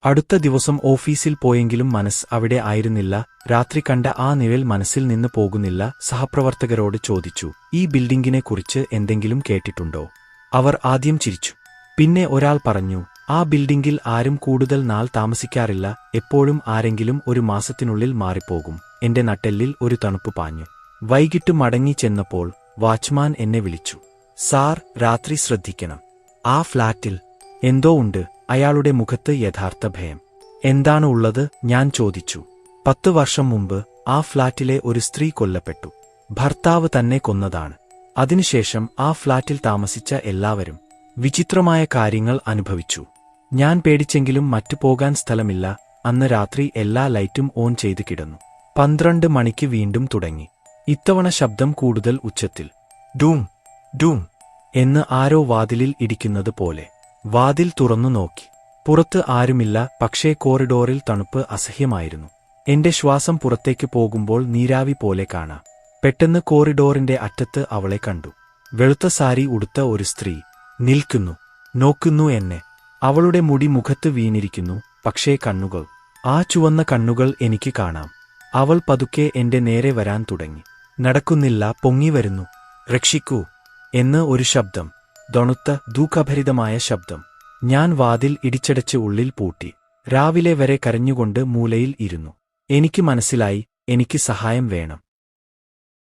അടുത്ത ദിവസം ഓഫീസിൽ പോയെങ്കിലും മനസ്സ് അവിടെ ആയിരുന്നില്ല. രാത്രി കണ്ട ആ നിഴൽ മനസ്സിൽ നിന്ന് പോകുന്നില്ല. സഹപ്രവർത്തകരോട് ചോദിച്ചു, ഈ ബിൽഡിംഗിനെക്കുറിച്ച് എന്തെങ്കിലും കേട്ടിട്ടുണ്ടോ? അവർ ആദ്യം ചിരിച്ചു. പിന്നെ ഒരാൾ പറഞ്ഞു, ആ ബിൽഡിംഗിൽ ആരും കൂടുതൽ നാൾ താമസിക്കാറില്ല. എപ്പോഴും ആരെങ്കിലും ഒരു മാസത്തിനുള്ളിൽ മാറിപ്പോകും. എന്റെ നട്ടെല്ലിൽ ഒരു തണുപ്പ് പാഞ്ഞു. വൈകിട്ട് മടങ്ങി ചെന്നപ്പോൾ വാച്ച്മാൻ എന്നെ വിളിച്ചു. സാർ, രാത്രി ശ്രദ്ധിക്കണം. ആ ഫ്ലാറ്റിൽ എന്തോ ഉണ്ട്. അയാളുടെ മുഖത്ത് യഥാർത്ഥ ഭയം. എന്താണ് ഉള്ളത്? ഞാൻ ചോദിച്ചു. 10 വർഷം മുമ്പ് ആ ഫ്ലാറ്റിലെ ഒരു സ്ത്രീ കൊല്ലപ്പെട്ടു. ഭർത്താവ് തന്നെ കൊന്നതാണ്. അതിനുശേഷം ആ ഫ്ലാറ്റിൽ താമസിച്ച എല്ലാവരും വിചിത്രമായ കാര്യങ്ങൾ അനുഭവിച്ചു. ഞാൻ പേടിച്ചെങ്കിലും മറ്റു പോകാൻ സ്ഥലമില്ല. അന്ന് രാത്രി എല്ലാ ലൈറ്റും ഓൺ ചെയ്ത് കിടന്നു. 12 മണിക്ക് വീണ്ടും തുടങ്ങി. ഇത്തവണ ശബ്ദം കൂടുതൽ ഉച്ചത്തിൽ. ഡൂം ഡൂം എന്ന് ആരോ വാതിലിൽ ഇടിക്കുന്നത് പോലെ. വാതിൽ തുറന്നു നോക്കി. പുറത്ത് ആരുമില്ല. പക്ഷേ കോറിഡോറിൽ തണുപ്പ് അസഹ്യമായിരുന്നു. എന്റെ ശ്വാസം പുറത്തേക്ക് പോകുമ്പോൾ നീരാവി പോലെ കാണാം. പെട്ടെന്ന് കോറിഡോറിന്റെ അറ്റത്ത് അവളെ കണ്ടു. വെളുത്ത സാരി ഉടുത്ത ഒരു സ്ത്രീ നോക്കുന്നു എന്നെ. അവളുടെ മുടി മുഖത്ത് വീണിരിക്കുന്നു. പക്ഷേ കണ്ണുകൾ, ആ ചുവന്ന കണ്ണുകൾ എനിക്ക് കാണാം. അവൾ പതുക്കെ എന്റെ നേരെ വരാൻ തുടങ്ങി. നടക്കുന്നില്ല, പൊങ്ങി വരുന്നു. രക്ഷിക്കൂ എന്ന് ഒരു ശബ്ദം. തണുത്ത, ദുഃഖഭരിതമായ ശബ്ദം. ഞാൻ വാതിൽ ഇടിച്ചടച്ച് ഉള്ളിൽ പൂട്ടി. രാവിലെ വരെ കരഞ്ഞുകൊണ്ട് മൂലയിൽ ഇരുന്നു. എനിക്ക് മനസ്സിലായി, എനിക്ക് സഹായം വേണം.